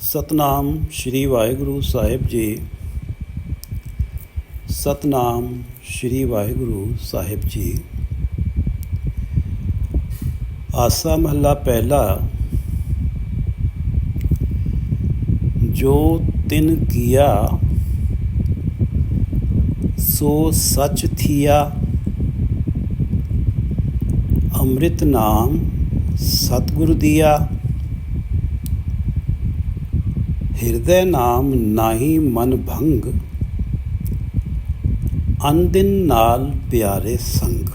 ਸਤਨਾਮ ਸ਼੍ਰੀ ਵਾਹਿਗੁਰੂ ਸਾਹਿਬ ਜੀ। ਸਤਨਾਮ ਸ਼੍ਰੀ ਵਾਹਿਗੁਰੂ ਸਾਹਿਬ ਜੀ। ਆਸਾ ਮਹੱਲਾ ਪਹਿਲਾ। ਜੋ ਤਿਨ ਕੀਆ ਸੋ ਸਚ ਥੀਆ, ਅੰਮ੍ਰਿਤ ਨਾਮ ਸਤਿਗੁਰ ਦੀਆ। ਹਿਰਦੈ ਨਾਮ ਨਾਹੀ ਮਨ ਭੰਗ, ਅਨਦਿਨ ਨਾਲ प्यारे संग।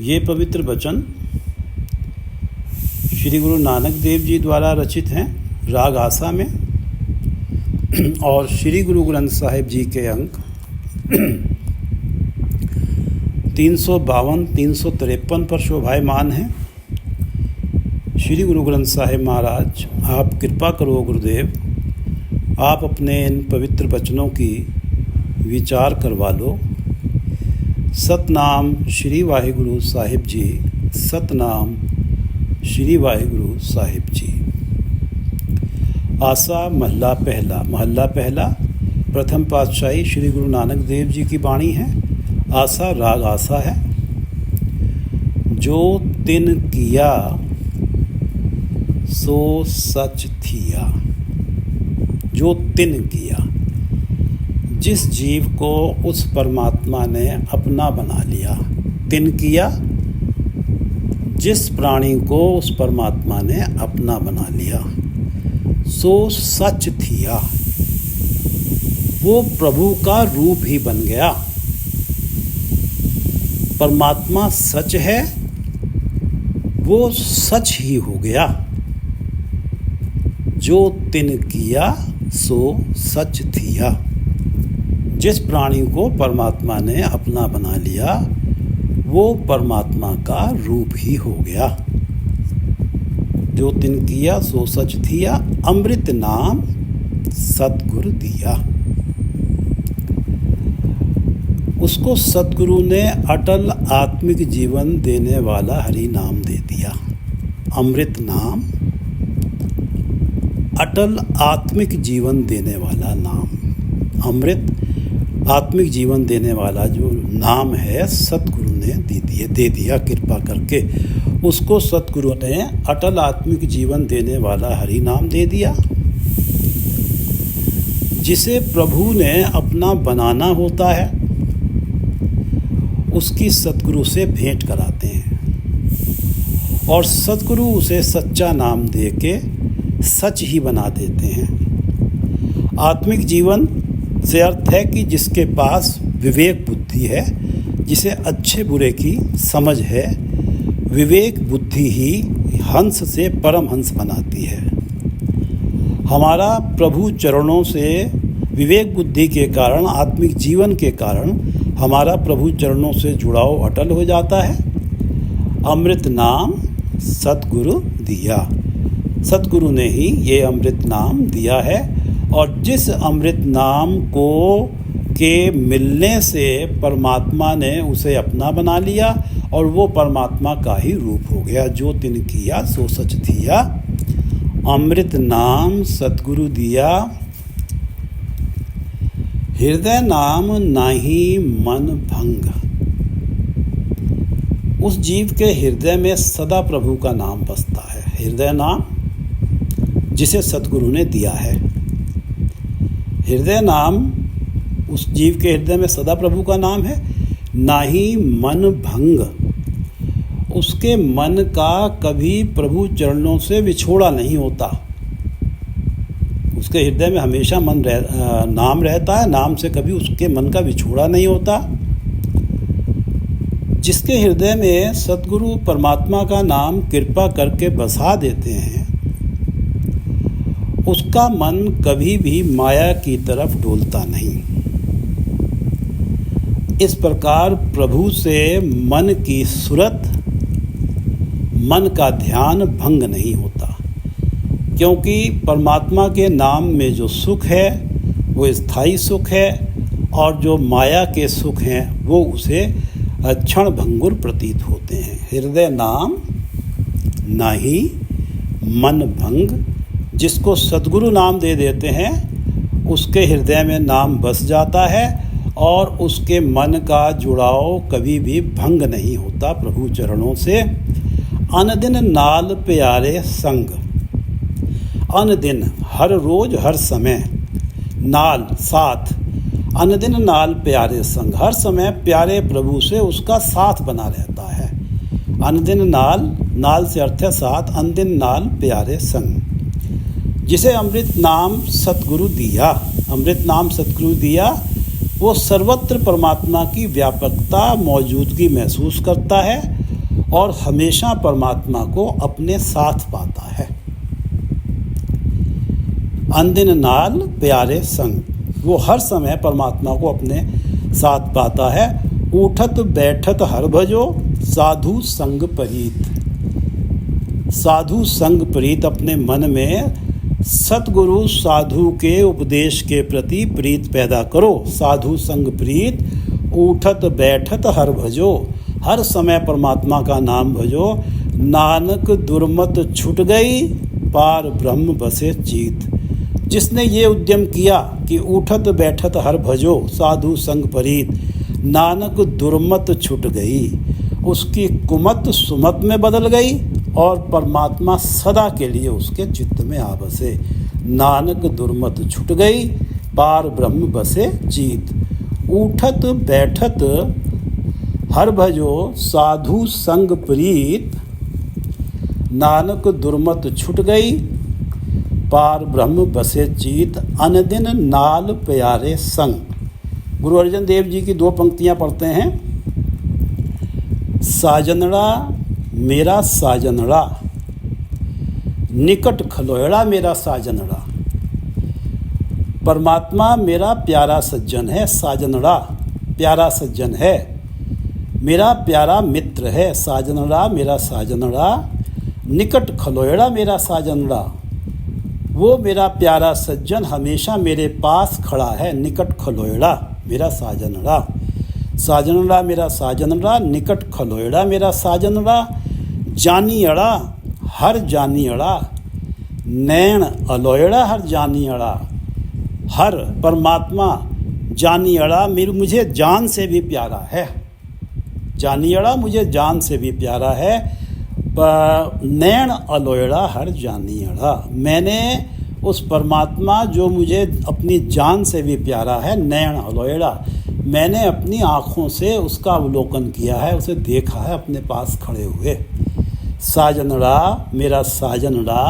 ये पवित्र वचन श्री गुरु नानक देव जी द्वारा रचित हैं राग आसा में, और श्री गुरु ग्रंथ साहिब जी के अंक 352, 353 पर शोभायमान हैं। श्री गुरु ग्रंथ साहिब महाराज, आप कृपा करो गुरुदेव, आप अपने इन पवित्र वचनों की विचार करवा लो। सतनाम श्री वाहिगुरु साहिब जी। सतनाम श्री वाहिगुरु साहिब जी। आसा महला पहला। महला पहला प्रथम पातशाही श्री गुरु नानक देव जी की वाणी है। आसा राग आसा है। जो तिन किया सो सच थिया। जो तिन किया, जिस जीव को उस परमात्मा ने अपना बना लिया। तिन किया, जिस प्राणी को उस परमात्मा ने अपना बना लिया। सो सच थिया, वो प्रभु का रूप ही बन गया। परमात्मा सच है, वो सच ही हो गया। जो तिन किया सो सच थिया, जिस प्राणी को परमात्मा ने अपना बना लिया वो परमात्मा का रूप ही हो गया। जो तिन किया सो सच थिया, अमृत नाम सतगुरु दिया। उसको सतगुरु ने अटल आत्मिक जीवन देने वाला हरि नाम दे दिया। अमृत नाम, अटल आत्मिक जीवन देने वाला नाम। अमृत आत्मिक जीवन देने वाला जो नाम है सतगुरु ने दे दिया कृपा करके। उसको सतगुरु ने अटल आत्मिक जीवन देने वाला हरि नाम दे दिया। जिसे प्रभु ने अपना बनाना होता है उसकी सतगुरु से भेंट कराते हैं, और सतगुरु उसे सच्चा नाम दे के सच ही बना देते हैं। आत्मिक जीवन से अर्थ है कि जिसके पास विवेक बुद्धि है, जिसे अच्छे बुरे की समझ है। विवेक बुद्धि ही हंस से परम हंस बनाती है। हमारा प्रभु चरणों से विवेक बुद्धि के कारण, आत्मिक जीवन के कारण हमारा प्रभु चरणों से जुड़ाव अटल हो जाता है। अमृत नाम सतगुरु दिया। सतगुरु ने ही ये अमृत नाम दिया है, और जिस अमृत नाम को के मिलने से परमात्मा ने उसे अपना बना लिया और वो परमात्मा का ही रूप हो गया। जो तिन किया सो सच थिया, अमृत नाम सतगुरु दिया। हृदय नाम नाही मन भंग। उस जीव के हृदय में सदा प्रभु का नाम बसता है। हृदय नाम जिसे सतगुरु ने दिया है। हृदय नाम उस जीव के हृदय में सदा प्रभु का नाम है। नाही मन भंग, उसके मन का कभी प्रभु चरणों से विछोड़ा नहीं होता। उसके हृदय में हमेशा नाम रहता है। नाम से कभी उसके मन का विछोड़ा नहीं होता। जिसके हृदय में सतगुरु परमात्मा का नाम कृपा करके बसा देते हैं, उसका मन कभी भी माया की तरफ डोलता नहीं। इस प्रकार प्रभु से मन की सुरत, मन का ध्यान भंग नहीं होता, क्योंकि परमात्मा के नाम में जो सुख है वो स्थायी सुख है, और जो माया के सुख हैं वो उसे क्षण भंगुर प्रतीत होते हैं। हृदय नाम नाही मन भंग। जिसको सद्गुरु नाम दे देते हैं उसके हृदय में नाम बस जाता है और उसके मन का जुड़ाव कभी भी भंग नहीं होता प्रभु चरणों से। अनदिन नाल प्यारे संग, अनदिन हर रोज हर समय, नाल साथ, अनदिन नाल प्यारे संग, हर समय प्यारे प्रभु से उसका साथ बना रहता है। अनदिन नाल, नाल से अर्थ है साथ, अनदिन नाल प्यारे संग। जिसे अमृत नाम सतगुरु दिया, अमृत नाम सतगुरु दिया, वो सर्वत्र परमात्मा की व्यापकता मौजूदगी महसूस करता है और हमेशा परमात्मा को अपने साथ पाता है। अनदिन नाल प्यारे संग, वो हर समय परमात्मा को अपने साथ पाता है। उठत बैठत हर भजो साधु संग प्रीत, साधु संग प्रीत, अपने मन में सतगुरु साधु के उपदेश के प्रति प्रीत पैदा करो। साधु संग प्रीत, उठत बैठत हर भजो, हर समय परमात्मा का नाम भजो। नानक दुर्मत छूट गई पार ब्रह्म बसे चीत। जिसने ये उद्यम किया कि उठत बैठत हर भजो साधु संग प्रीत, नानक दुर्मत छूट गई, उसकी कुमत सुमत में बदल गई और परमात्मा सदा के लिए उसके चित्त में आ बसे। नानक दुर्मत छूट गई पार ब्रह्म बसे चीत। उठत बैठत हर भजो साधु संग प्रीत, नानक दुर्मत छूट गई पार ब्रह्म बसे चीत। अनदिन नाल प्यारे संग। गुरु अर्जन देव जी की 2 पंक्तियां पढ़ते हैं। साजनड़ा मेरा साजनड़ा, निकट खलोयड़ा मेरा साजनड़ा। परमात्मा मेरा प्यारा सज्जन है, साजनड़ा प्यारा सज्जन है, मेरा प्यारा मित्र है। साजनड़ा मेरा साजनड़ा, निकट खलोयड़ा मेरा साजनड़ा, वो मेरा प्यारा सज्जन हमेशा मेरे पास खड़ा है। निकट खलोयड़ा मेरा साजनड़ा, साजनड़ा मेरा साजनड़ा, निकट खलोयड़ा मेरा साजनड़ा। जानी अड़ा हर जानी अड़ा, नैण अलोयड़ा हर जानी अड़ा। हर परमात्मा जानी अड़ा मुझे जान से भी प्यारा है, जानी अड़ा मुझे जान से भी प्यारा है। नैण अलोयड़ा हर जानी अड़ा, मैंने उस परमात्मा जो मुझे अपनी जान से भी प्यारा है, नैण अलोयड़ा, मैंने अपनी आँखों से उसका अवलोकन किया है, उसे देखा है अपने पास खड़े हुए। साजनड़ा मेरा साजनड़ा,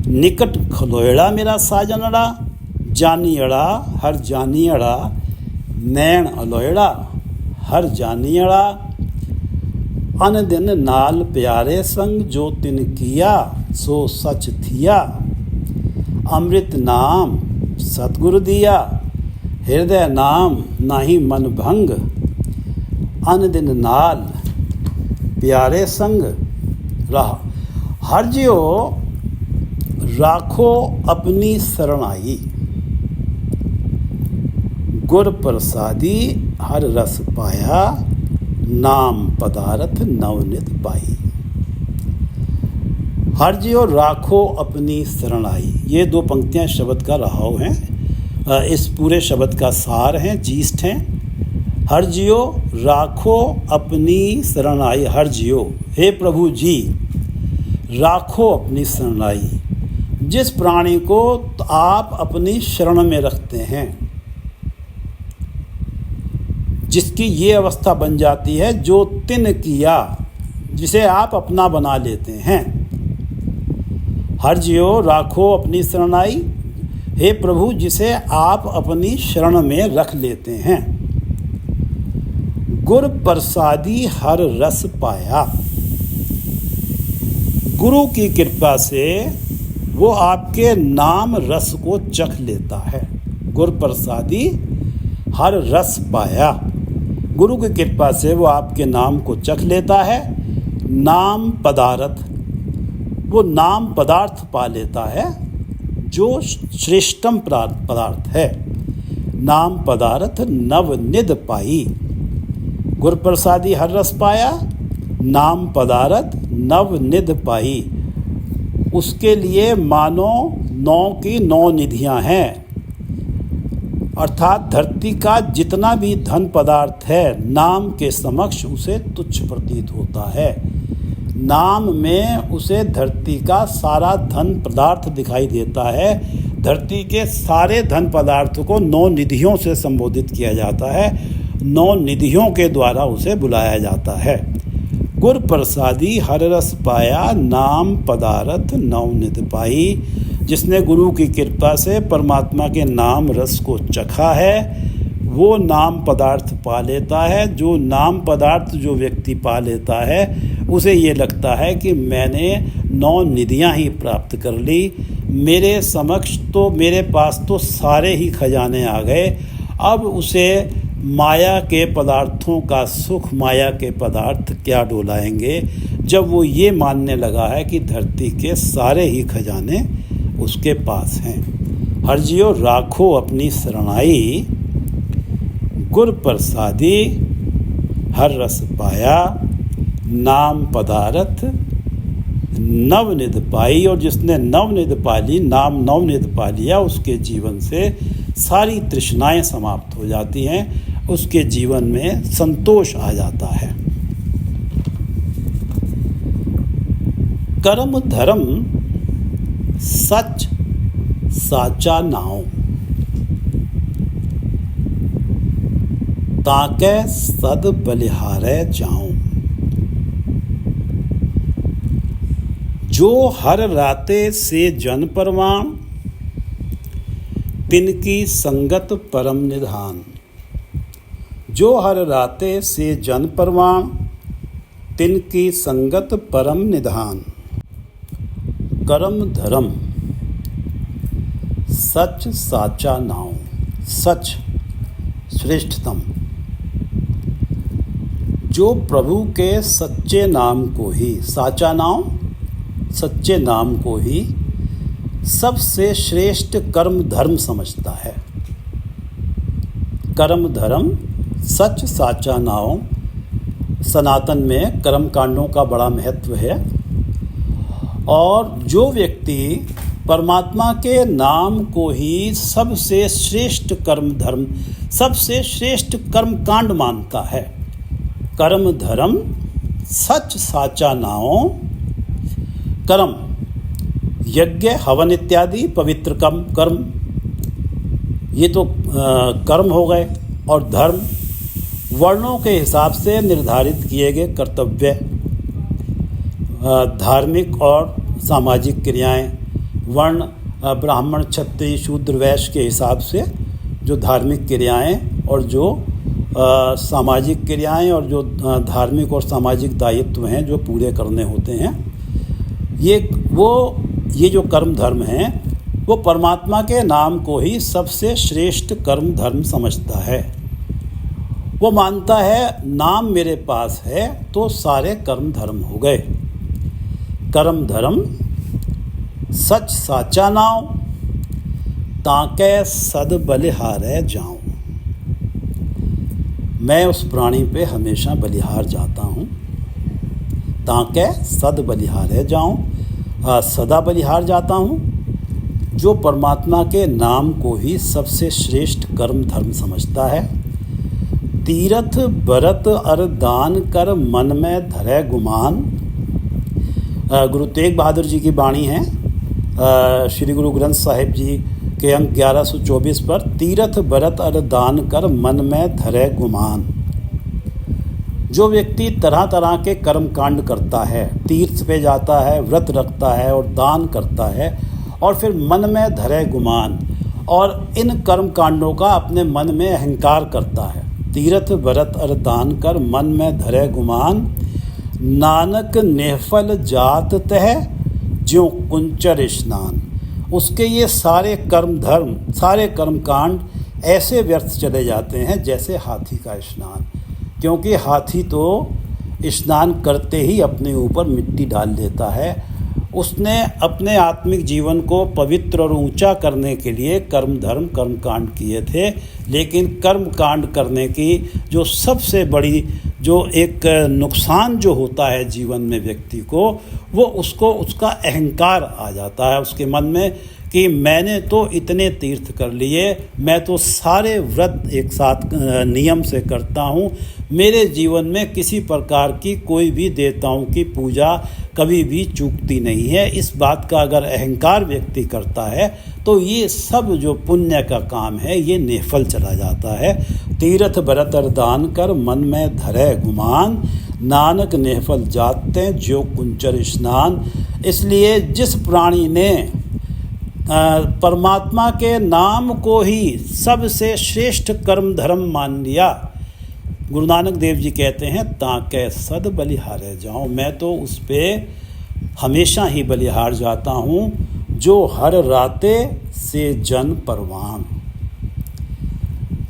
निकट खलोयड़ा मेरा साजनड़ा। जानी अड़ा हर जानी अड़ा, नैण अलोयड़ा हर जानी अड़ा। अनदिन नाल प्यारे संग, जो तिन किया सो सच थिया। अमृत नाम सतगुरु दिया, हृदय नाम नाही मन भंग। अनदिन नाल प्यारे संग रहा, हर जियो राखो अपनी शरणाई। गुर प्रसादी हर रस पाया, नाम पदारथ नवनित पाई। हर जियो राखो अपनी शरणाई, ये 2 पंक्तियां शब्द का रहाव हैं, इस पूरे शब्द का सार हैं, जीस्ट हैं। हर जियो राखो अपनी शरणाई, हर जियो हे प्रभु जी राखो अपनी शरणाई। जिस प्राणी को आप अपनी शरण में रखते हैं, जिसकी ये अवस्था बन जाती है, जो तिन किया, जिसे आप अपना बना लेते हैं। हर जियो राखो अपनी शरणाई, हे प्रभु जिसे आप अपनी शरण में रख लेते हैं। गुर प्रसादी हर रस पाया, गुरु की कृपा से वो आपके नाम रस को चख लेता है। गुर प्रसादी हर रस पाया, गुरु की कृपा से वो आपके नाम को चख लेता है। नाम पदार्थ, वो नाम पदार्थ पा लेता है जो श्रेष्ठम पदार्थ है। नाम पदार्थ नवनिध पाई, गुर प्रसादी हर रस पाया, नाम पदार्थ नवनिध पाई। उसके लिए मानो 9 की 9 निधियां हैं। अर्थात धरती का जितना भी धन पदार्थ है नाम के समक्ष उसे तुच्छ प्रतीत होता है। नाम में उसे धरती का सारा धन पदार्थ दिखाई देता है। धरती के सारे धन पदार्थ को 9 निधियों से संबोधित किया जाता है। 9 निधियों के द्वारा उसे बुलाया जाता है। गुर प्रसादी हर रस पाया, नाम पदार्थ नवनिधि पाई। जिसने गुरु की कृपा से परमात्मा के नाम रस को चखा है वो नाम पदार्थ पा लेता है। जो नाम पदार्थ जो व्यक्ति पा लेता है उसे ये लगता है कि मैंने 9 निधियां ही प्राप्त कर ली। मेरे समक्ष तो मेरे पास तो सारे ही खजाने आ गए। अब उसे माया के पदार्थों का सुख, माया के पदार्थ क्या डोलाएंगे। जब वो ये मानने लगा है कि धरती के सारे ही खजाने उसके पास हैं। हर जियो राखो अपनी शरणाई, गुर प्रसादी हर रस पाया, नाम पदार्थ नवनिधि पाई। और जिसने नवनिधि पा ली, नाम नवनिधि पा लिया, उसके जीवन से सारी तृष्णाएं समाप्त हो जाती हैं। उसके जीवन में संतोष आ जाता है। कर्म धर्म सच साचा नाव, ताके सद बलिहारे जाऊं। जो हर राते से जन परवान, तिनकी संगत परम निधान। जो हर राते से जन परवान, तिनकी संगत परम निधान। कर्म धर्म सच साचा नाव, सच श्रेष्ठतम। जो प्रभु के सच्चे नाम को ही, साचा नाम सच्चे नाम को ही सबसे श्रेष्ठ कर्म धर्म समझता है। कर्म धर्म सच साचा नाम। सनातन में कर्म कांडों का बड़ा महत्व है। और जो व्यक्ति परमात्मा के नाम को ही सबसे श्रेष्ठ कर्म धर्म, सबसे श्रेष्ठ कर्म कांड मानता है। कर्म धर्म सच साचा नाम। कर्म यज्ञ हवन इत्यादि पवित्र कर्म, ये तो कर्म हो गए। और धर्म वर्णों के हिसाब से निर्धारित किए गए कर्तव्य, धार्मिक और सामाजिक क्रियाएं। वर्ण ब्राह्मण क्षत्रिय शूद्र वैश्य के हिसाब से जो धार्मिक क्रियाएं और जो सामाजिक क्रियाएं और जो धार्मिक और सामाजिक दायित्व हैं जो पूरे करने होते हैं, ये जो कर्म धर्म हैं वो परमात्मा के नाम को ही सबसे श्रेष्ठ कर्म धर्म समझता है। वो मानता है नाम मेरे पास है तो सारे कर्म धर्म हो गए। कर्म धर्म सच साचा नाव, ताके सद बलिहारे जाऊं। मैं उस प्राणी पे हमेशा बलिहार जाता हूँ। ताके सद बलिहारे जाऊं, सदा बलिहार जाता हूँ। जो परमात्मा के नाम को ही सबसे श्रेष्ठ कर्म धर्म समझता है। तीरथ बरत अर दान कर, मन में धरे गुमान। गुरु तेग बहादुर जी की वाणी है श्री गुरु ग्रंथ साहिब जी के अंक 1124 पर। तीरथ बरत अर दान कर, मन में धरे गुमान। जो व्यक्ति तरह तरह के कर्म कांड करता है, तीर्थ पे जाता है, व्रत रखता है और दान करता है, और फिर मन में धरे गुमान, और इन कर्म कांडों का अपने मन में अहंकार करता है। तीर्थ व्रत अर दान कर, मन में धरे गुमान। नानक नेफल जात तह, ज्यों कुंचर स्नान। उसके ये सारे कर्म धर्म, सारे कर्म कांड ऐसे व्यर्थ चले जाते हैं जैसे हाथी का स्नान। क्योंकि हाथी तो स्नान करते ही अपने ऊपर मिट्टी डाल देता है। उसने अपने आत्मिक जीवन को पवित्र और ऊंचा करने के लिए कर्म धर्म कर्म कांड किए थे, लेकिन कर्म कांड करने की जो सबसे बड़ी जो एक नुकसान जो होता है जीवन में व्यक्ति को, वो उसका अहंकार आ जाता है उसके मन में कि मैंने तो इतने तीर्थ कर लिए, मैं तो सारे व्रत एक साथ नियम से करता हूँ, मेरे जीवन में किसी प्रकार की कोई भी देवताओं की पूजा कभी भी चूकती नहीं है। इस बात का अगर अहंकार व्यक्ति करता है तो ये सब जो पुण्य का काम है ये निष्फल चला जाता है। तीर्थ बरतर दान कर मन में धरे गुमान, नानक निष्फल जाते जो कुंचर स्नान। इसलिए जिस प्राणी ने परमात्मा के नाम को ही सबसे श्रेष्ठ कर्म धर्म मान लिया, गुरु नानक देव जी कहते हैं ताके सद बलिहारे जाऊं, मैं तो उस पे हमेशा ही बलिहार जाता हूँ, जो हर राते से जन परवान,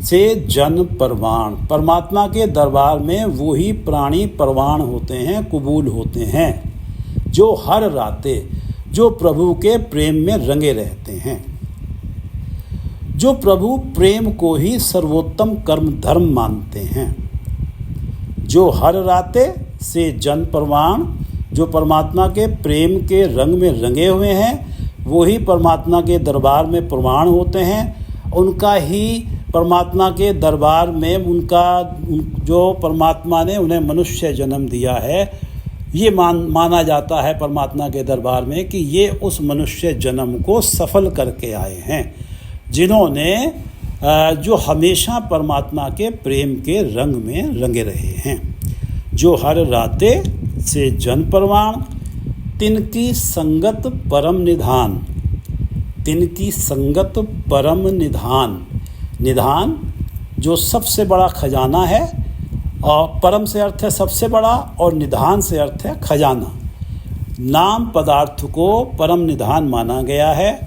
से जन परवान। परमात्मा के दरबार में वही प्राणी परवान होते हैं, कबूल होते हैं, जो हर राते, जो प्रभु के प्रेम में रंगे रहते हैं, जो प्रभु प्रेम को ही सर्वोत्तम कर्म धर्म मानते हैं, जो हर राते से जन परवान, जो परमात्मा के प्रेम के रंग में रंगे हुए हैं, वही परमात्मा के दरबार में प्रमाण होते हैं। उनका ही परमात्मा के दरबार में उनका जो परमात्मा ने उन्हें मनुष्य जन्म दिया है, ये माना जाता है परमात्मा के दरबार में कि ये उस मनुष्य जन्म को सफल करके आए हैं, जिन्होंने जो हमेशा परमात्मा के प्रेम के रंग में रंगे रहे हैं। जो हर राते से जन परवान, तिनकी संगत परम निधान, तिनकी संगत परम निधान। निधान जो सबसे बड़ा खजाना है, और परम से अर्थ है सबसे बड़ा, और निधान से अर्थ है खजाना। नाम पदार्थ को परम निधान माना गया है।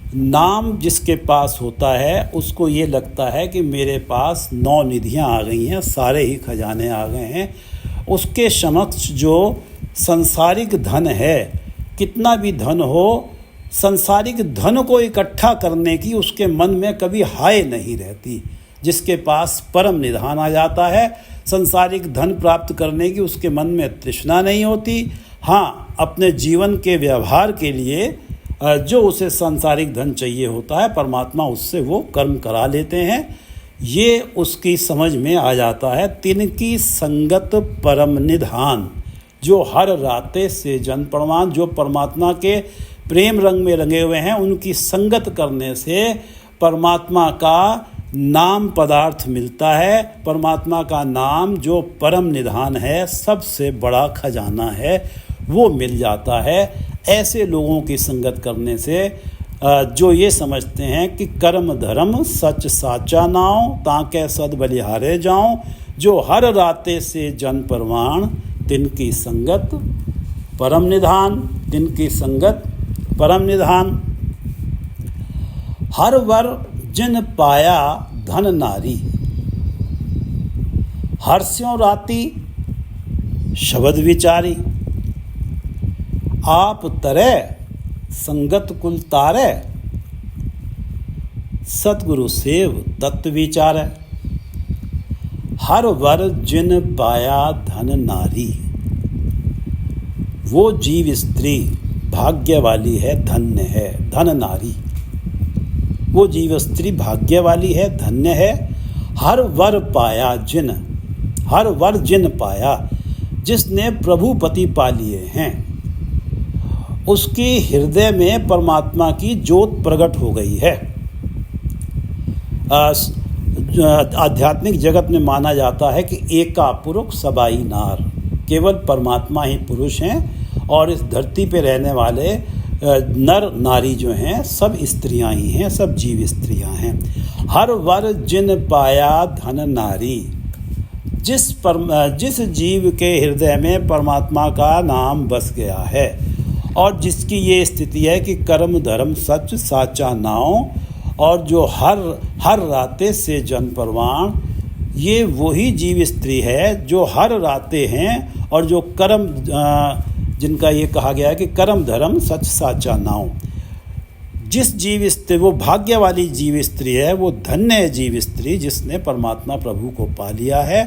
नाम जिसके पास होता है उसको ये लगता है कि मेरे पास 9 निधियाँ आ गई हैं, सारे ही खजाने आ गए हैं। उसके समक्ष जो संसारिक धन है, कितना भी धन हो, संसारिक धन को इकट्ठा करने की उसके मन में कभी हाय नहीं रहती। जिसके पास परम निधान आ जाता है, संसारिक धन प्राप्त करने की उसके मन में तृष्णा नहीं होती। हाँ, अपने जीवन के व्यवहार के लिए जो उसे सांसारिक धन चाहिए होता है, परमात्मा उससे वो कर्म करा लेते हैं। ये उसकी समझ में आ जाता है। तिनकी संगत परम निधान, जो हर राते से जन प्रमाण, जो परमात्मा के प्रेम रंग में रंगे हुए हैं, उनकी संगत करने से परमात्मा का नाम पदार्थ मिलता है। परमात्मा का नाम जो परम निधान है, सबसे बड़ा खजाना है, वो मिल जाता है। ऐसे लोगों की संगत करने से जो ये समझते हैं कि कर्म धर्म सच साचा नाव, ताके सद बलिहारे जाऊं, जो हर राते से जन परवान, तिनकी संगत परम निधान, तिनकी संगत परम निधान। हर वर जिन पाया धन नारी, हर्ष्यों राती शब्द विचारी, आप तरह संगत कुल तारे, सतगुरु सेव तत्व विचार। हर वर जिन पाया धन नारी, वो जीव स्त्री भाग्य वाली है, धन्य है। धन नारी, वो जीव स्त्री भाग्य वाली है, धन्य है। हर वर पाया जिन, हर वर जिन पाया, जिसने प्रभु पति पा लिए हैं, उसकी हृदय में परमात्मा की ज्योत प्रकट हो गई है। आध्यात्मिक जगत में माना जाता है कि एका पुरुष सबाई नार, केवल परमात्मा ही पुरुष हैं और इस धरती पे रहने वाले नर नारी जो हैं सब स्त्रियां ही हैं, सब जीव स्त्रियां हैं। हर वर जिन पाया धन नारी, जिस जीव के हृदय में परमात्मा का नाम बस गया है और जिसकी ये स्थिति है कि कर्म धर्म सच साचा नाव, और जो हर राते से जन परवान, ये वही जीव स्त्री है जो हर राते हैं और जो कर्म, जिनका ये कहा गया है कि कर्म धर्म सच साचा नाव। जिस जीव स्त्री, वो भाग्य वाली जीव स्त्री है, वो धन्य है जीव स्त्री जिसने परमात्मा प्रभु को पा लिया है,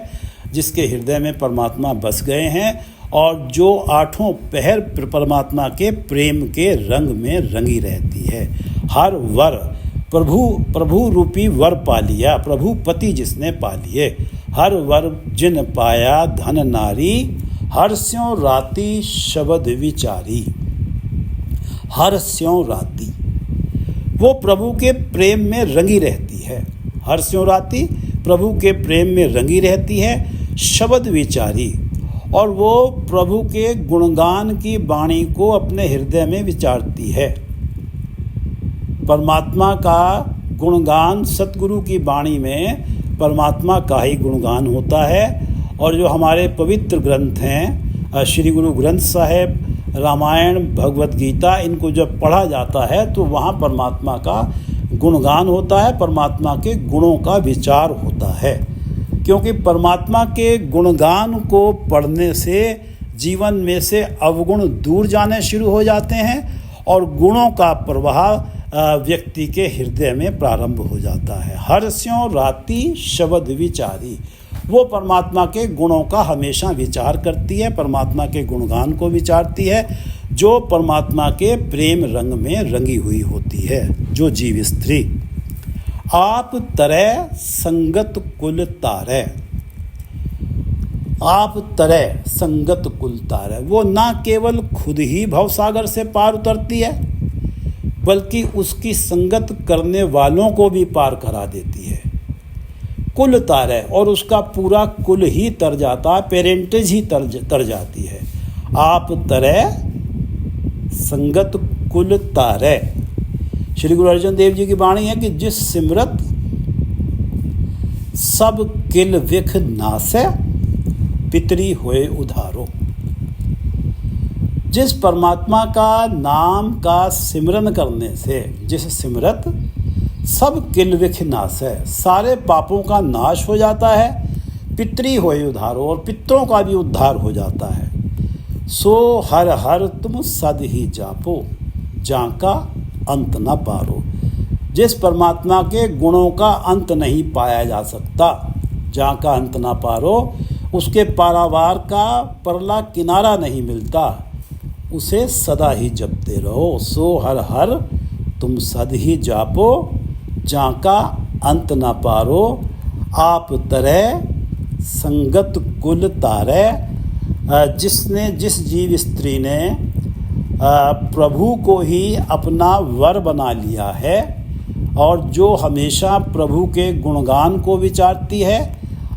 जिसके हृदय में परमात्मा बस गए हैं और जो आठों पहर परमात्मा के प्रेम के रंग में रंगी रहती है। हर वर प्रभु रूपी वर पा लिया, प्रभु पति जिसने पा लिए। हर वर जिन पाया धन नारी, हर्ष्यों राति शब्द विचारी। हर्ष्यों राति वो प्रभु के प्रेम में रंगी रहती है। हर्ष्यों राति प्रभु के प्रेम में रंगी रहती है, शब्द विचारी, और वो प्रभु के गुणगान की वाणी को अपने हृदय में विचारती है। परमात्मा का गुणगान, सतगुरु की वाणी में परमात्मा का ही गुणगान होता है। और जो हमारे पवित्र ग्रंथ हैं, श्री गुरु ग्रंथ साहिब, रामायण, भगवत गीता, इनको जब पढ़ा जाता है तो वहाँ परमात्मा का गुणगान होता है, परमात्मा के गुणों का विचार होता है। क्योंकि परमात्मा के गुणगान को पढ़ने से जीवन में से अवगुण दूर जाने शुरू हो जाते हैं और गुणों का प्रवाह व्यक्ति के हृदय में प्रारंभ हो जाता है। हर्ष्यों राति शब्द विचारी, वो परमात्मा के गुणों का हमेशा विचार करती है, परमात्मा के गुणगान को विचारती है, जो परमात्मा के प्रेम रंग में रंगी हुई होती है, जो जीव स्त्री। आप तरह संगत कुल तारे, आप तरह संगत कुल तारे, वो ना केवल खुद ही भवसागर से पार उतरती है बल्कि उसकी संगत करने वालों को भी पार करा देती है। कुल तारे, और उसका पूरा कुल ही तर जाता है, पेरेंटेज ही तर जाती है। आप तरह संगत कुल तारे। श्री गुरु अर्जन देव जी की वाणी है कि जिस सिमरत सब किल विख नासे, पितरी होए उधारो। जिस परमात्मा का नाम का सिमरन करने से, जिस सिमरत सब किल विख नाश है, सारे पापों का नाश हो जाता है, पितरी होए उद्धारो, और पितरों का भी उद्धार हो जाता है। सो हर हर तुम सद ही जापो, जाका अंत न पारो। जिस परमात्मा के गुणों का अंत नहीं पाया जा सकता, जाका अंत न पारो, उसके पारावार का परला किनारा नहीं मिलता, उसे सदा ही जपते रहो। सो हर हर तुम सद ही जापो, जाका अंत न पारो। आप तरह संगत कुल तारे, जिसने, जिस जीव स्त्री ने प्रभु को ही अपना वर बना लिया है और जो हमेशा प्रभु के गुणगान को विचारती है,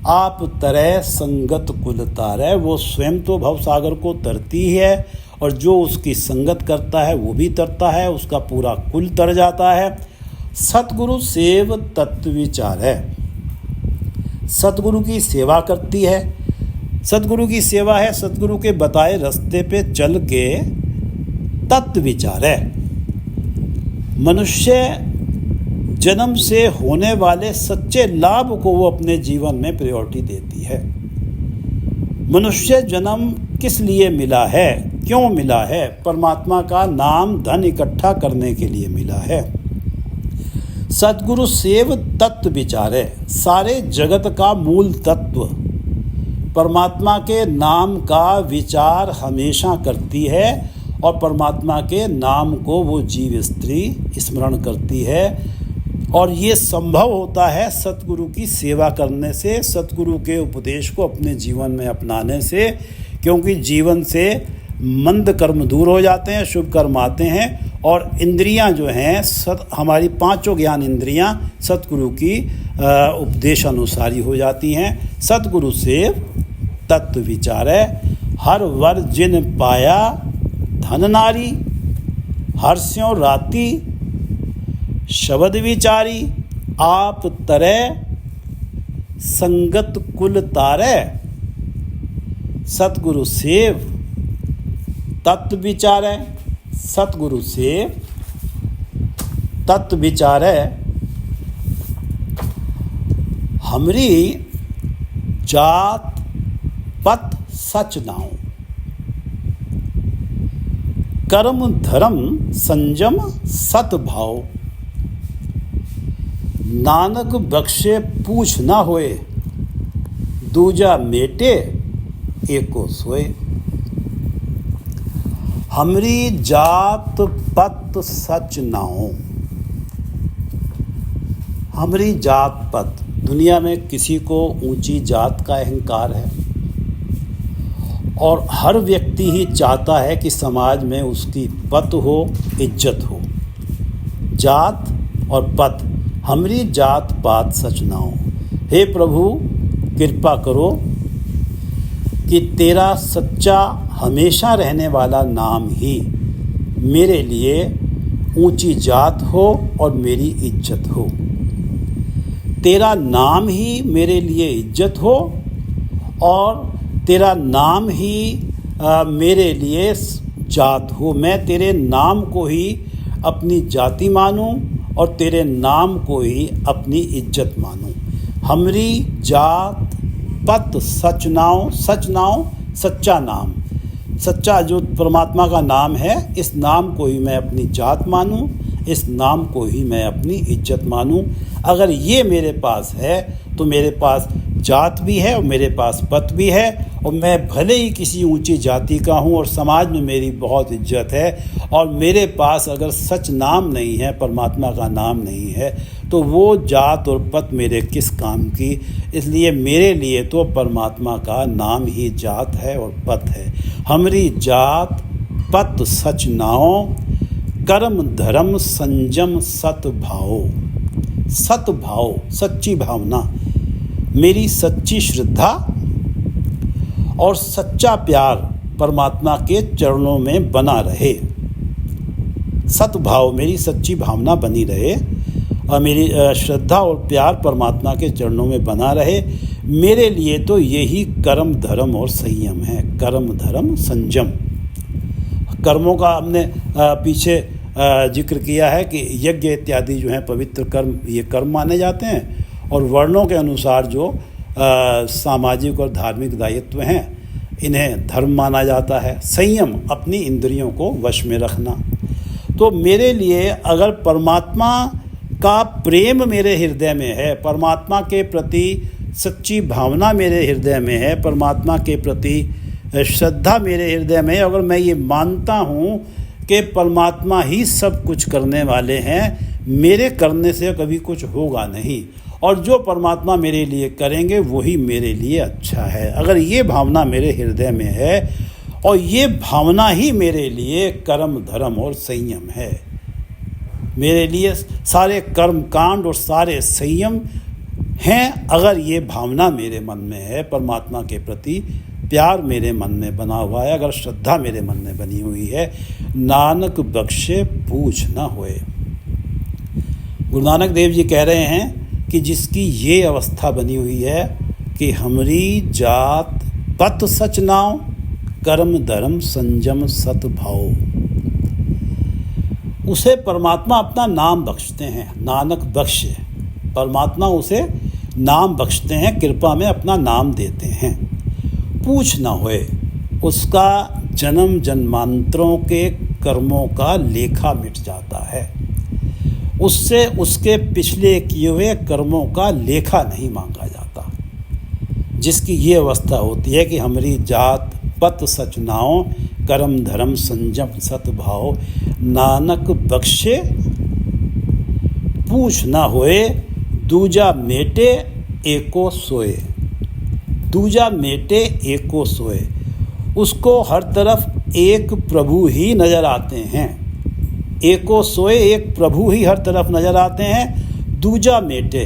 आप तरह संगत कुल तारे, वो स्वयं तो भवसागर को तरती है और जो उसकी संगत करता है वो भी तरता है, उसका पूरा कुल तर जाता है। सतगुरु सेव तत्व विचार है, सतगुरु की सेवा करती है। सतगुरु की सेवा है सतगुरु के बताए रास्ते पे चल के तत्व विचार है। मनुष्य जन्म से होने वाले सच्चे लाभ को वो अपने जीवन में प्रायोरिटी देती है। मनुष्य जन्म किस लिए मिला है, क्यों मिला है? परमात्मा का नाम धन इकट्ठा करने के लिए मिला है। सतगुरु सेव तत्व विचार है, सारे जगत का मूल तत्व परमात्मा के नाम का विचार हमेशा करती है और परमात्मा के नाम को वो जीव स्त्री स्मरण करती है। और ये संभव होता है सतगुरु की सेवा करने से, सतगुरु के उपदेश को अपने जीवन में अपनाने से, क्योंकि जीवन से मंद कर्म दूर हो जाते हैं, शुभ कर्म आते हैं और इंद्रियां जो हैं हमारी पांचों ज्ञान इंद्रियां सतगुरु की उपदेश अनुसारी हो जाती हैं। सतगुरु से तत्व विचार है, हर वर जिन पाया धन नारी, हर्ष्यों राति शब्द विचारी। आप तरह संगत कुल तारे, सतगुरु सेव तत्व विचार है। सतगुरु सेव तत्व विचार है। हमरी जात पथ सच नाऊ, कर्म धर्म संयम सत भाव। नानक बख्शे पूछ न होए, दूजा मेटे एको सोए। हमरी जात पत सच नाओ। हमरी जात पत, दुनिया में किसी को ऊंची जात का अहंकार है और हर व्यक्ति ही चाहता है कि समाज में उसकी पत हो, इज्जत हो। जात और पत, हमरी जात पात सच नाओ। हे प्रभु, कृपा करो कि तेरा सच्चा हमेशा रहने वाला नाम ही मेरे लिए ऊंची जात हो और मेरी इज्जत हो। तेरा नाम ही मेरे लिए इज्जत हो और तेरा नाम ही मेरे लिए जात हो। मैं तेरे नाम को ही अपनी जाति मानूं और तेरे नाम को ही अपनी इज्जत मानूं। हमरी जात पत सच नाओ। सच नाओ, सच्चा नाम, सच्चा जो परमात्मा का नाम है, इस नाम को ही मैं अपनी जात मानूं, इस नाम को ही मैं अपनी इज्जत मानूं। अगर ये मेरे पास है तो मेरे पास जात भी है और मेरे पास पत भी है, और मैं भले ही किसी ऊंची जाति का हूँ और समाज में मेरी बहुत इज्जत है, और मेरे पास अगर सच नाम नहीं है, परमात्मा का नाम नहीं है, तो वो जात और पत मेरे किस काम की। इसलिए मेरे लिए तो परमात्मा का नाम ही जात है और पत है। हमरी जात पत सच नाओ, कर्म धर्म संजम सत भाओ। सत भाव, सच्ची भावना, मेरी सच्ची श्रद्धा और सच्चा प्यार परमात्मा के चरणों में बना रहे। सद्भाव, मेरी सच्ची भावना बनी रहे और मेरी श्रद्धा और प्यार परमात्मा के चरणों में बना रहे। मेरे लिए तो यही कर्म धर्म और संयम है। कर्म धर्म संयम, कर्मों का हमने पीछे जिक्र किया है कि यज्ञ इत्यादि जो हैं पवित्र कर्म, ये कर्म माने जाते हैं, और वर्णों के अनुसार जो सामाजिक और धार्मिक दायित्व हैं, इन्हें धर्म माना जाता है। संयम, अपनी इंद्रियों को वश में रखना। तो मेरे लिए अगर परमात्मा का प्रेम मेरे हृदय में है, परमात्मा के प्रति सच्ची भावना मेरे हृदय में है, परमात्मा के प्रति श्रद्धा मेरे हृदय में है, अगर मैं ये मानता हूँ कि परमात्मा ही सब कुछ करने वाले हैं, मेरे करने से कभी कुछ होगा नहीं, और जो परमात्मा मेरे लिए करेंगे वही मेरे लिए अच्छा है। अगर ये भावना मेरे हृदय में है और ये भावना ही मेरे लिए कर्म धर्म और संयम है, मेरे लिए सारे कर्म कांड और सारे संयम हैं, अगर ये भावना मेरे मन में है, परमात्मा के प्रति प्यार मेरे मन में बना हुआ है, अगर श्रद्धा मेरे मन में बनी हुई है, नानक बख्शे पूछ न होए। गुरु नानक देव जी कह रहे हैं कि जिसकी ये अवस्था बनी हुई है कि हमरी जात पत सच नाओ, कर्म धर्म संजम सत भाओ, उसे परमात्मा अपना नाम बख्शते हैं। नानक बख्शे, परमात्मा उसे नाम बख्शते हैं, कृपा में अपना नाम देते हैं। पूछ न होए, उसका जन्म जन्मांतरों के कर्मों का लेखा मिट जाता है, उससे उसके पिछले किए हुए कर्मों का लेखा नहीं मांगा जाता। जिसकी ये अवस्था होती है कि हमारी जात पत सच नाओ, कर्म धर्म संजम सत भाव, नानक बख्शे पूछ न होए, दूजा मेटे एको सोए। दूजा मेटे एको सोए, उसको हर तरफ एक प्रभु ही नज़र आते हैं। एको सोए, एक प्रभु ही हर तरफ नज़र आते हैं। दूजा मेटे,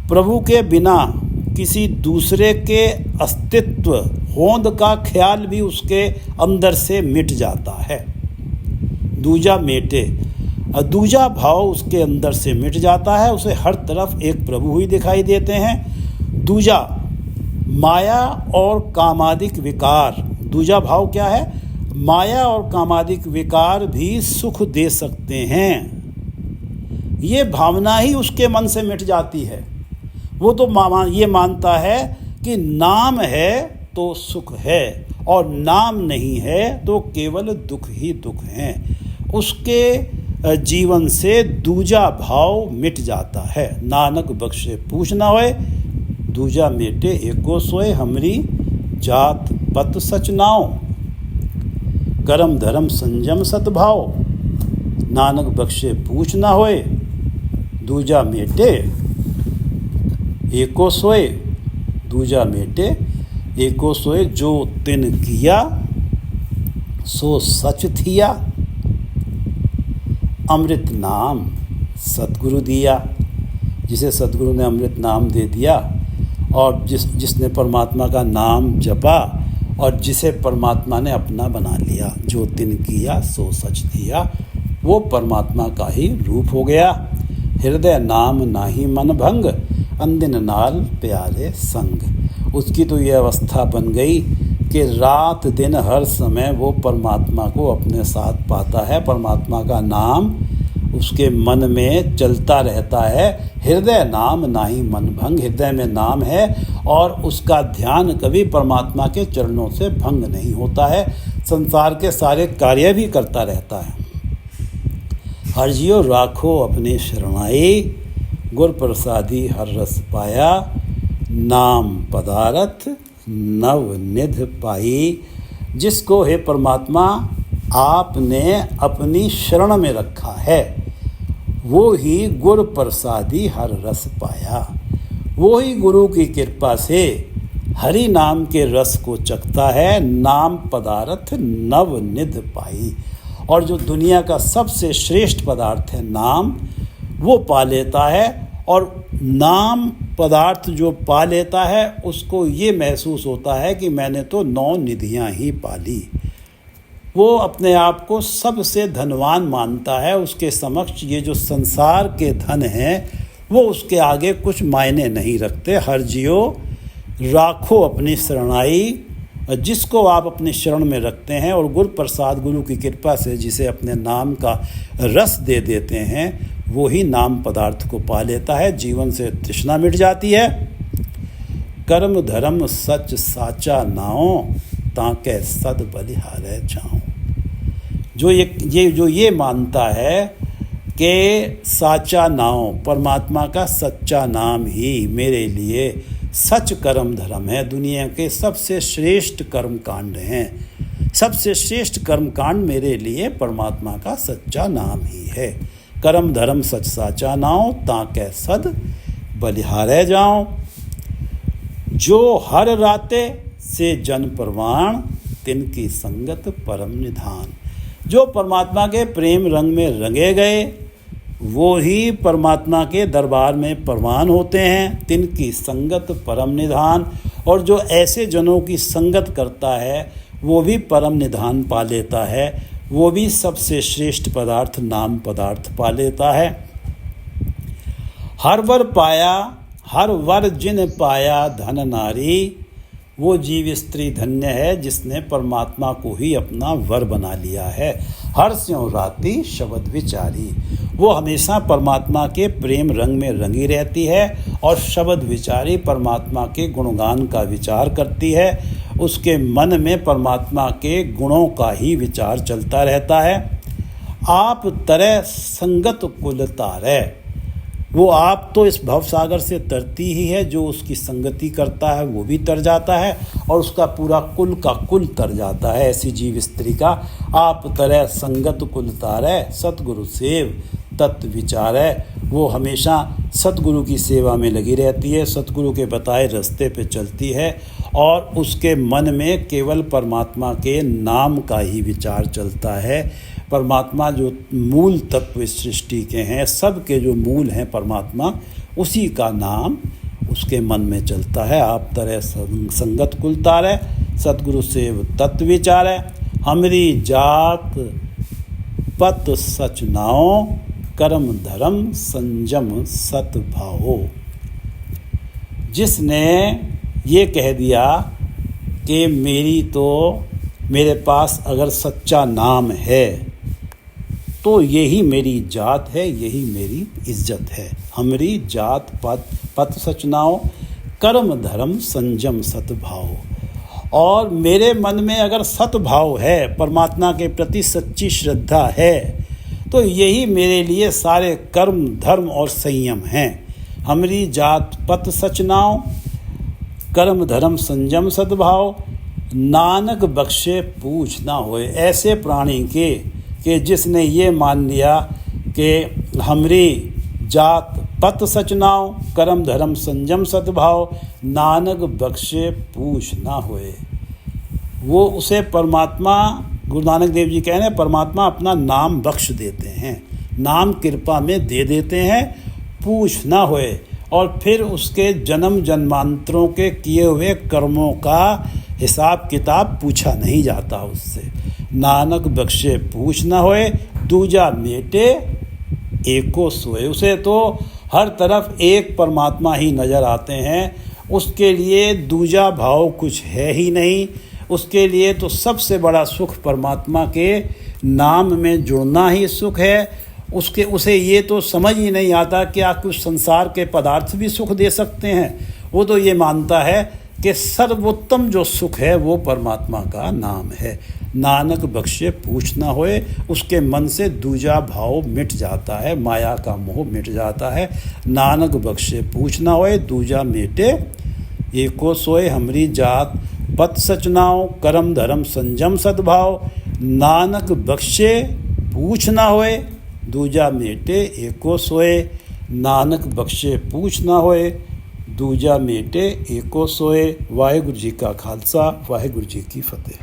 प्रभु के बिना किसी दूसरे के अस्तित्व होंद का ख्याल भी उसके अंदर से मिट जाता है। दूजा मेटे, दूजा भाव उसके अंदर से मिट जाता है, उसे हर तरफ एक प्रभु ही दिखाई देते हैं। दूजा माया और कामादिक विकार, दूजा भाव क्या है? माया और कामादिक विकार भी सुख दे सकते हैं, ये भावना ही उसके मन से मिट जाती है। वो तो ये मानता है कि नाम है तो सुख है और नाम नहीं है तो केवल दुख ही दुख हैं। उसके जीवन से दूजा भाव मिट जाता है। नानक बख्शे पूछ न होए, दूजा मेटे एको सोए, हमरी जात पत सच नाव। कर्म धर्म संजम सतभाव, नानक बख्शे पूछ ना होए। दूजा मेटे एको सोए, दूजा मेटे एको सोए, जो तिन किया सो सच थिया। अमृत नाम सतगुरु दिया, जिसे सतगुरु ने अमृत नाम दे दिया और जिसने परमात्मा का नाम जपा और जिसे परमात्मा ने अपना बना लिया, जो तिन किया सो सच दिया, वो परमात्मा का ही रूप हो गया। हृदय नाम नाही मन भंग, अंदिन नाल प्यारे संग। उसकी तो ये अवस्था बन गई कि रात दिन हर समय वो परमात्मा को अपने साथ पाता है, परमात्मा का नाम उसके मन में चलता रहता है। हृदय नाम नाही मन भंग, हृदय में नाम है और उसका ध्यान कभी परमात्मा के चरणों से भंग नहीं होता है। संसार के सारे कार्य भी करता रहता है। हर जियो राखो अपने शरणाई, गुर प्रसादी हर रस पाया। नाम पदारथ नव निध पाई, जिसको हे परमात्मा आपने अपनी शरण में रखा है, वो ही गुर प्रसादी हर रस पाया। वो ही गुरु की कृपा से हरि नाम के रस को चखता है। नाम पदार्थ नव निध पाई, और जो दुनिया का सबसे श्रेष्ठ पदार्थ है नाम, वो पा लेता है। और नाम पदार्थ जो पा लेता है उसको ये महसूस होता है कि मैंने तो 9 निधियाँ ही पाली। वो अपने आप को सबसे धनवान मानता है। उसके समक्ष ये जो संसार के धन हैं वो उसके आगे कुछ मायने नहीं रखते। हर जियो राखो अपनी शरणाई, जिसको आप अपने शरण में रखते हैं और गुरु प्रसाद गुरु की कृपा से जिसे अपने नाम का रस दे देते हैं, वो ही नाम पदार्थ को पा लेता है। जीवन से तृष्णा मिट जाती है। कर्म धर्म सच साचा नाओ, ताके सद बलिहारे जाऊं। जो ये मानता है कि साचा नाम, परमात्मा का सच्चा नाम ही मेरे लिए सच कर्म धर्म है, दुनिया के सबसे श्रेष्ठ कर्म कांड हैं। सबसे श्रेष्ठ कर्म कांड मेरे लिए परमात्मा का सच्चा नाम ही है। कर्म धर्म सच साचा नाम, ताके सद बलिहारे जाऊं। जो हर राते से जन परवान, तिनकी संगत परम निधान। जो परमात्मा के प्रेम रंग में रंगे गए वो ही परमात्मा के दरबार में परवान होते हैं। तिनकी संगत परम निधान, और जो ऐसे जनों की संगत करता है वो भी परम निधान पा लेता है, वो भी सबसे श्रेष्ठ पदार्थ नाम पदार्थ पा लेता है। हर वर पाया, हर वर जिन पाया धन नारी, वो जीव स्त्री धन्य है जिसने परमात्मा को ही अपना वर बना लिया है। हर स्यों राती शब्द विचारी, वो हमेशा परमात्मा के प्रेम रंग में रंगी रहती है और शब्द विचारी परमात्मा के गुणगान का विचार करती है। उसके मन में परमात्मा के गुणों का ही विचार चलता रहता है। आप तरह संगत कुल तारे, वो आप तो इस भवसागर से तरती ही है, जो उसकी संगति करता है वो भी तर जाता है और उसका पूरा कुल का कुल तर जाता है। ऐसी जीव स्त्री का आप तरह संगत कुल तारे, सतगुरु सेव तत्व विचारे। वो हमेशा सतगुरु की सेवा में लगी रहती है, सतगुरु के बताए रास्ते पे चलती है और उसके मन में केवल परमात्मा के नाम का ही विचार चलता है। परमात्मा जो मूल तत्व इस सृष्टि के हैं, सब के जो मूल हैं परमात्मा, उसी का नाम उसके मन में चलता है। आप तरह संगत कुल तारे, सतगुरु सेव तत्व विचारे। हमरी जात पत सच नाओ, कर्म धर्म संजम सत भाओ। जिसने ये कह दिया कि मेरे पास अगर सच्चा नाम है तो यही मेरी जात है, यही मेरी इज्जत है। हमरी जात पत सच नाओ, कर्म धर्म संजम सतभाव। और मेरे मन में अगर सतभाव है, परमात्मा के प्रति सच्ची श्रद्धा है, तो यही मेरे लिए सारे कर्म धर्म और संयम हैं। हमरी जात पत सच नाओ, कर्म धर्म संजम सद्भाव, नानक बख्शे पूछ ना होए। ऐसे प्राणी के जिसने ये मान लिया कि हमरी जात पत सचनाओ, कर्म धर्म संजम सद्भाव, नानक बख्शे पूछ ना होए, वो उसे परमात्मा, गुरु नानक देव जी कह रहे हैं, परमात्मा अपना नाम बख्श देते हैं, नाम कृपा में दे देते हैं, पूछ ना होए। और फिर उसके जन्म जन्मांतरों के किए हुए कर्मों का हिसाब किताब पूछा नहीं जाता उससे। नानक बख्शे पूछ ना होए, दूजा मेटे एको सोए। उसे तो हर तरफ एक परमात्मा ही नज़र आते हैं, उसके लिए दूजा भाव कुछ है ही नहीं। उसके लिए तो सबसे बड़ा सुख परमात्मा के नाम में जुड़ना ही सुख है। उसे ये तो समझ ही नहीं आता कि आप कुछ संसार के पदार्थ भी सुख दे सकते हैं। वो तो ये मानता है कि सर्वोत्तम जो सुख है वो परमात्मा का नाम है। नानक बख्शे पूछ ना होए, उसके मन से दूजा भाव मिट जाता है, माया का मोह मिट जाता है। नानक बख्शे पूछ ना होए, दूजा मेटे एको सोए, हमरी जात पत सचनाओ, कर्म धर्म संजम सद्भाव, नानक बख्शे पूछ ना होए, दूजा मेटे एको सोए। नानक बख्शे पूछ ना होए, दूजा मेटे एको सोए। वाहिगुरु जी का खालसा, वाहिगुरु जी की फतेह।